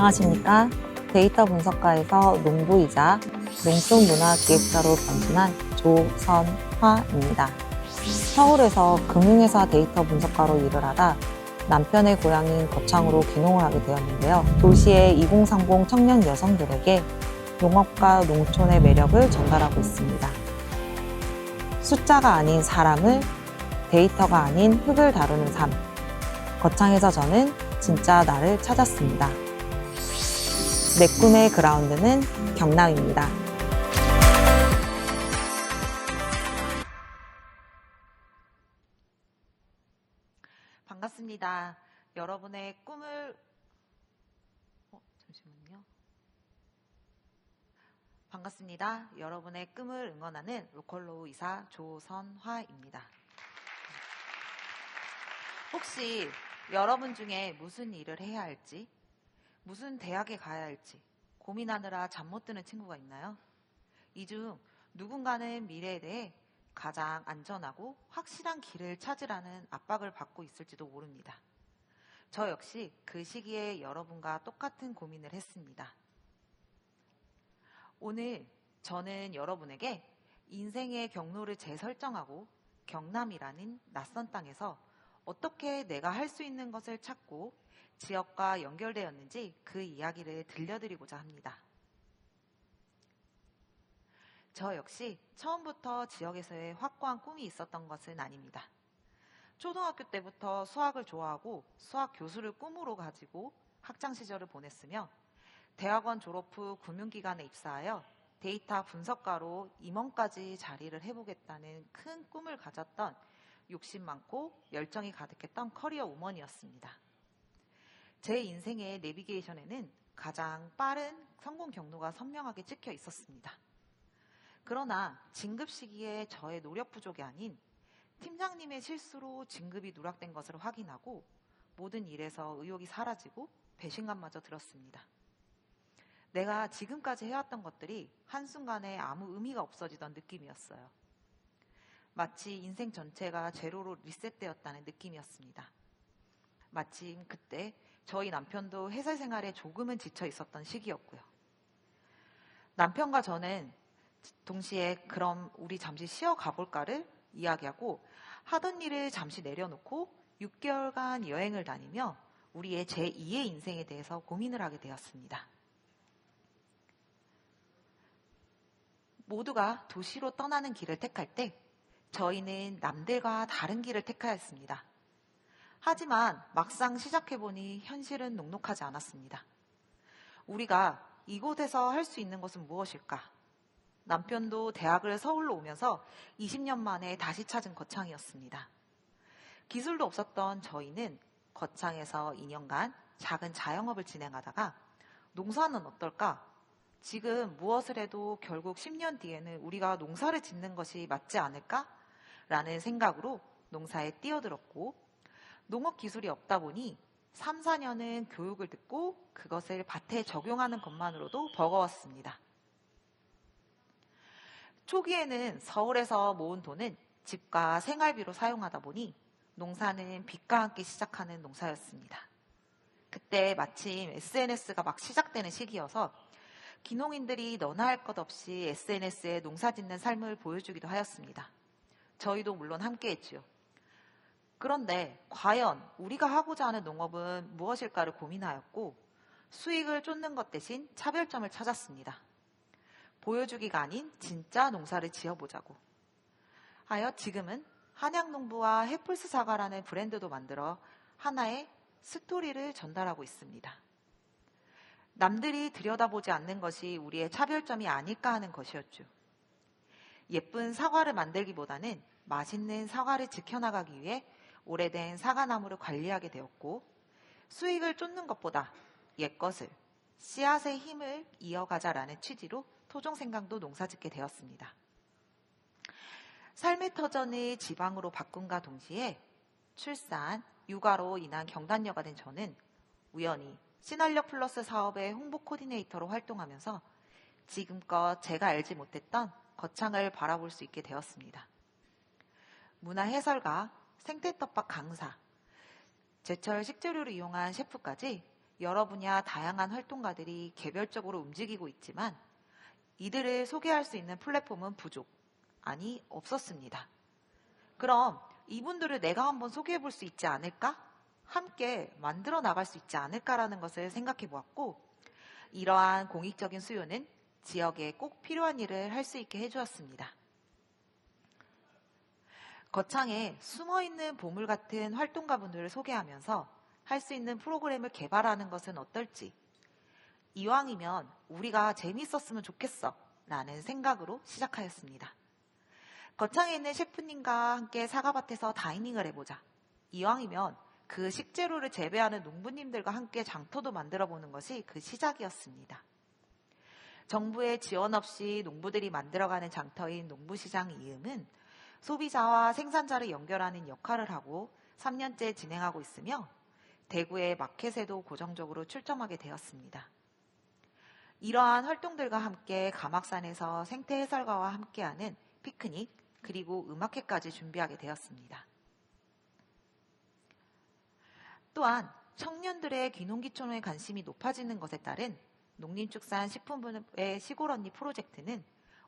안녕하십니까. 데이터 분석가에서 농부이자 농촌문화기획자로 변신한 조선화입니다. 서울에서 금융회사 데이터 분석가로 일을 하다 남편의 고향인 거창으로 귀농을 하게 되었는데요. 도시의 2030 청년 여성들에게 농업과 농촌의 매력을 전달하고 있습니다. 숫자가 아닌 사람을, 데이터가 아닌 흙을 다루는 삶. 거창에서 저는 진짜 나를 찾았습니다. 내 꿈의 그라운드는 경남입니다. 반갑습니다. 여러분의 꿈을 잠시만요. 반갑습니다. 여러분의 꿈을 응원하는 로컬로우 이사 조선화입니다. 혹시 여러분 중에 무슨 일을 해야 할지, 무슨 대학에 가야 할지 고민하느라 잠 못 드는 친구가 있나요? 이 중 누군가는 미래에 대해 가장 안전하고 확실한 길을 찾으라는 압박을 받고 있을지도 모릅니다. 저 역시 그 시기에 여러분과 똑같은 고민을 했습니다. 오늘 저는 여러분에게 인생의 경로를 재설정하고 경남이라는 낯선 땅에서 어떻게 내가 할 수 있는 것을 찾고 지역과 연결되었는지 그 이야기를 들려드리고자 합니다. 저 역시 처음부터 지역에서의 확고한 꿈이 있었던 것은 아닙니다. 초등학교 때부터 수학을 좋아하고 수학 교수를 꿈으로 가지고 학창 시절을 보냈으며 대학원 졸업 후 금융기관에 입사하여 데이터 분석가로 임원까지 자리를 해보겠다는 큰 꿈을 가졌던 욕심 많고 열정이 가득했던 커리어 우먼이었습니다. 제 인생의 내비게이션에는 가장 빠른 성공 경로가 선명하게 찍혀 있었습니다. 그러나 진급 시기에 저의 노력 부족이 아닌 팀장님의 실수로 진급이 누락된 것을 확인하고 모든 일에서 의욕이 사라지고 배신감마저 들었습니다. 내가 지금까지 해왔던 것들이 한순간에 아무 의미가 없어지던 느낌이었어요. 마치 인생 전체가 제로로 리셋되었다는 느낌이었습니다. 마침 그때 저희 남편도 회사 생활에 조금은 지쳐 있었던 시기였고요. 남편과 저는 동시에 그럼 우리 잠시 쉬어 가볼까를 이야기하고 하던 일을 잠시 내려놓고 6개월간 여행을 다니며 우리의 제2의 인생에 대해서 고민을 하게 되었습니다. 모두가 도시로 떠나는 길을 택할 때 저희는 남들과 다른 길을 택하였습니다. 하지만 막상 시작해보니 현실은 녹록하지 않았습니다. 우리가 이곳에서 할 수 있는 것은 무엇일까? 남편도 대학을 서울로 오면서 20년 만에 다시 찾은 거창이었습니다. 기술도 없었던 저희는 거창에서 2년간 작은 자영업을 진행하다가 농사는 어떨까? 지금 무엇을 해도 결국 10년 뒤에는 우리가 농사를 짓는 것이 맞지 않을까? 라는 생각으로 농사에 뛰어들었고 농업 기술이 없다 보니 3, 4년은 교육을 듣고 그것을 밭에 적용하는 것만으로도 버거웠습니다. 초기에는 서울에서 모은 돈은 집과 생활비로 사용하다 보니 농사는 빚과 함께 시작하는 농사였습니다. 그때 마침 SNS가 막 시작되는 시기여서 기농인들이 너나 할 것 없이 SNS에 농사 짓는 삶을 보여주기도 하였습니다. 저희도 물론 함께했지요. 그런데 과연 우리가 하고자 하는 농업은 무엇일까를 고민하였고 수익을 쫓는 것 대신 차별점을 찾았습니다. 보여주기가 아닌 진짜 농사를 지어보자고 하여 지금은 한양농부와 해플스 사과라는 브랜드도 만들어 하나의 스토리를 전달하고 있습니다. 남들이 들여다보지 않는 것이 우리의 차별점이 아닐까 하는 것이었죠. 예쁜 사과를 만들기보다는 맛있는 사과를 지켜나가기 위해 오래된 사과나무를 관리하게 되었고 수익을 쫓는 것보다 옛것을, 씨앗의 힘을 이어가자라는 취지로 토종생강도 농사짓게 되었습니다. 삶의 터전을 지방으로 바꾼과 동시에 출산, 육아로 인한 경단녀가 된 저는 우연히 시널력 플러스 사업의 홍보 코디네이터로 활동하면서 지금껏 제가 알지 못했던 거창을 바라볼 수 있게 되었습니다. 문화 해설가, 생태떡밥 강사, 제철 식재료를 이용한 셰프까지 여러 분야 다양한 활동가들이 개별적으로 움직이고 있지만 이들을 소개할 수 있는 플랫폼은 부족, 아니 없었습니다. 그럼 이분들을 내가 한번 소개해 볼 수 있지 않을까? 함께 만들어 나갈 수 있지 않을까라는 것을 생각해 보았고, 이러한 공익적인 수요는 지역에 꼭 필요한 일을 할 수 있게 해주었습니다. 거창에 숨어있는 보물 같은 활동가분들을 소개하면서 할 수 있는 프로그램을 개발하는 것은 어떨지, 이왕이면 우리가 재밌었으면 좋겠어 라는 생각으로 시작하였습니다. 거창에 있는 셰프님과 함께 사과밭에서 다이닝을 해보자. 이왕이면 그 식재료를 재배하는 농부님들과 함께 장터도 만들어보는 것이 그 시작이었습니다. 정부의 지원 없이 농부들이 만들어가는 장터인 농부시장 이음은 소비자와 생산자를 연결하는 역할을 하고 3년째 진행하고 있으며 대구의 마켓에도 고정적으로 출점하게 되었습니다. 이러한 활동들과 함께 가막산에서 생태 해설가와 함께하는 피크닉 그리고 음악회까지 준비하게 되었습니다. 또한 청년들의 귀농귀촌에 관심이 높아지는 것에 따른 농림축산식품부의 시골 언니 프로젝트는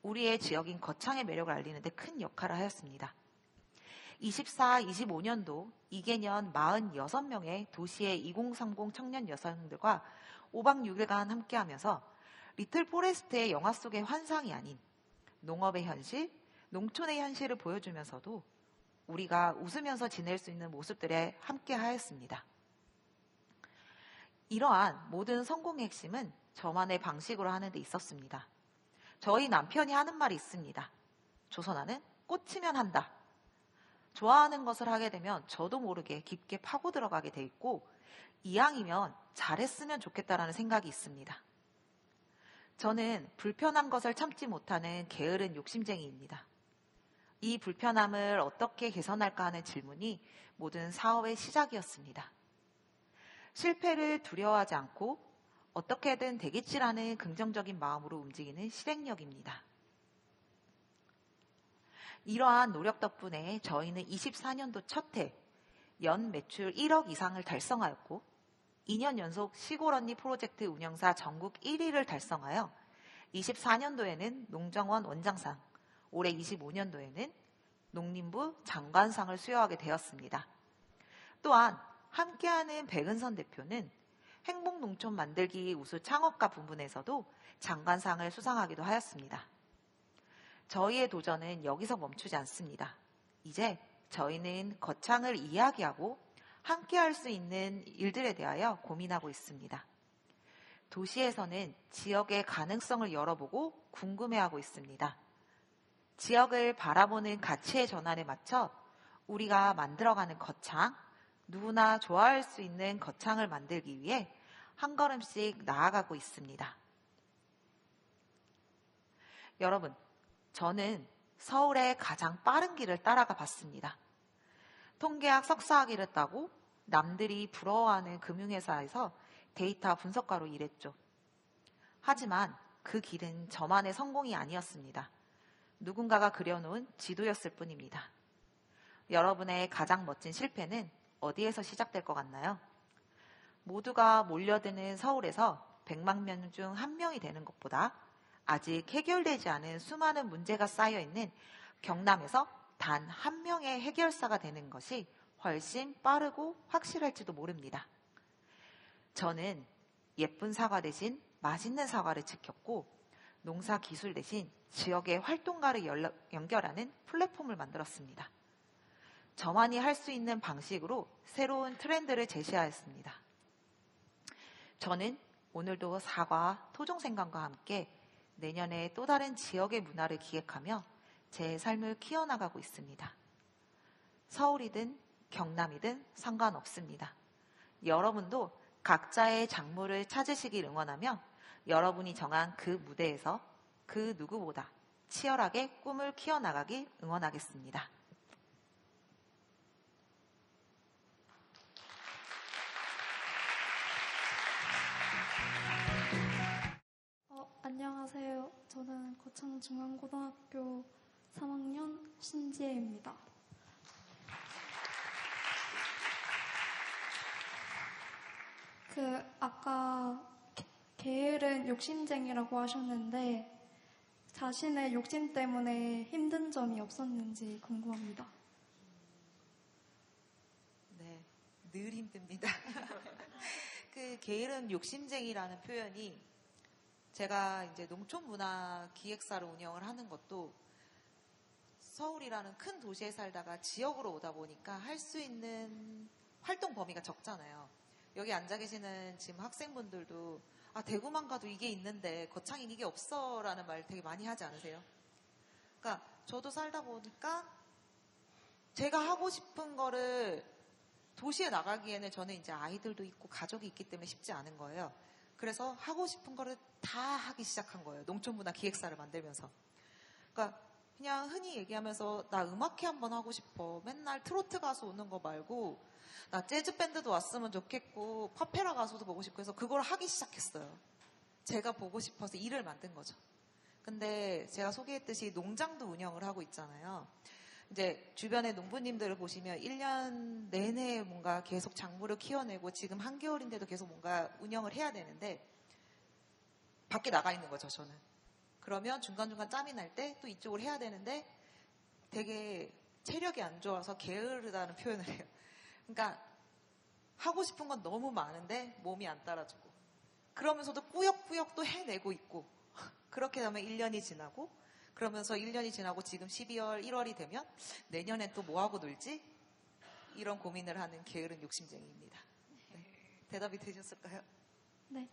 우리의 지역인 거창의 매력을 알리는 데 큰 역할을 하였습니다. 24, 25년도 2개년 46명의 도시의 2030 청년 여성들과 5박 6일간 함께하면서 리틀 포레스트의 영화 속의 환상이 아닌 농업의 현실, 농촌의 현실을 보여주면서도 우리가 웃으면서 지낼 수 있는 모습들에 함께 하였습니다. 이러한 모든 성공의 핵심은 저만의 방식으로 하는 데 있었습니다. 저희 남편이 하는 말이 있습니다. 조선아는 꽂히면 한다. 좋아하는 것을 하게 되면 저도 모르게 깊게 파고 들어가게 돼 있고 이왕이면 잘했으면 좋겠다라는 생각이 있습니다. 저는 불편한 것을 참지 못하는 게으른 욕심쟁이입니다. 이 불편함을 어떻게 개선할까 하는 질문이 모든 사업의 시작이었습니다. 실패를 두려워하지 않고 어떻게든 되겠지라는 긍정적인 마음으로 움직이는 실행력입니다. 이러한 노력 덕분에 저희는 24년도 첫 해 연 매출 1억 이상을 달성하였고 2년 연속 시골 언니 프로젝트 운영사 전국 1위를 달성하여 24년도에는 농정원 원장상, 올해 25년도에는 농림부 장관상을 수여하게 되었습니다. 또한 함께하는 백은선 대표는 행복농촌 만들기 우수 창업가 부문에서도 장관상을 수상하기도 하였습니다. 저희의 도전은 여기서 멈추지 않습니다. 이제 저희는 거창을 이야기하고 함께할 수 있는 일들에 대하여 고민하고 있습니다. 도시에서는 지역의 가능성을 열어보고 궁금해하고 있습니다. 지역을 바라보는 가치의 전환에 맞춰 우리가 만들어가는 거창, 누구나 좋아할 수 있는 거창을 만들기 위해 한 걸음씩 나아가고 있습니다. 여러분, 저는 서울의 가장 빠른 길을 따라가 봤습니다. 통계학 석사학위를 따고 남들이 부러워하는 금융회사에서 데이터 분석가로 일했죠. 하지만 그 길은 저만의 성공이 아니었습니다. 누군가가 그려놓은 지도였을 뿐입니다. 여러분의 가장 멋진 실패는 어디에서 시작될 것 같나요? 모두가 몰려드는 서울에서 100만 명 중 1명이 되는 것보다 아직 해결되지 않은 수많은 문제가 쌓여있는 경남에서 단 1명의 해결사가 되는 것이 훨씬 빠르고 확실할지도 모릅니다. 저는 예쁜 사과 대신 맛있는 사과를 지켰고 농사 기술 대신 지역의 활동가를 연결하는 플랫폼을 만들었습니다. 저만이 할 수 있는 방식으로 새로운 트렌드를 제시하였습니다. 저는 오늘도 사과, 토종생강과 함께 내년에 또 다른 지역의 문화를 기획하며 제 삶을 키워나가고 있습니다. 서울이든 경남이든 상관없습니다. 여러분도 각자의 작물을 찾으시길 응원하며 여러분이 정한 그 무대에서 그 누구보다 치열하게 꿈을 키워나가길 응원하겠습니다. 안녕하세요. 저는 거창중앙고등학교 3학년 신지혜입니다. 아까 게으른 욕심쟁이라고 하셨는데 자신의 욕심 때문에 힘든 점이 없었는지 궁금합니다. 네, 늘 힘듭니다. 그 게으른 욕심쟁이라는 표현이 제가 이제 농촌문화기획사를 운영을 하는 것도 서울이라는 큰 도시에 살다가 지역으로 오다 보니까 할 수 있는 활동 범위가 적잖아요. 여기 앉아 계시는 지금 학생분들도 대구만 가도 이게 있는데 거창인 이게 없어 라는 말 되게 많이 하지 않으세요? 그러니까 저도 살다 보니까 제가 하고 싶은 거를 도시에 나가기에는 저는 이제 아이들도 있고 가족이 있기 때문에 쉽지 않은 거예요. 그래서 하고 싶은 거를 다 하기 시작한 거예요. 농촌문화 기획사를 만들면서. 그러니까 그냥 흔히 얘기하면서 나 음악회 한번 하고 싶어. 맨날 트로트 가수 오는 거 말고 나 재즈 밴드도 왔으면 좋겠고 파페라 가수도 보고 싶고 해서 그걸 하기 시작했어요. 제가 보고 싶어서 일을 만든 거죠. 근데 제가 소개했듯이 농장도 운영을 하고 있잖아요. 이제 주변의 농부님들을 보시면 1년 내내 뭔가 계속 작물을 키워내고 지금 한겨울인데도 계속 뭔가 운영을 해야 되는데 밖에 나가 있는 거죠, 저는. 그러면 중간중간 짬이 날 때 또 이쪽을 해야 되는데 되게 체력이 안 좋아서 게으르다는 표현을 해요. 그러니까 하고 싶은 건 너무 많은데 몸이 안 따라주고 그러면서도 꾸역꾸역 또 해내고 있고 그렇게 하면 1년이 지나고 그러면서 1년이 지나고 지금 12월, 1월이 되면 내년엔 또 뭐하고 놀지? 이런 고민을 하는 게으른 욕심쟁이입니다. 네. 대답이 되셨을까요? 네.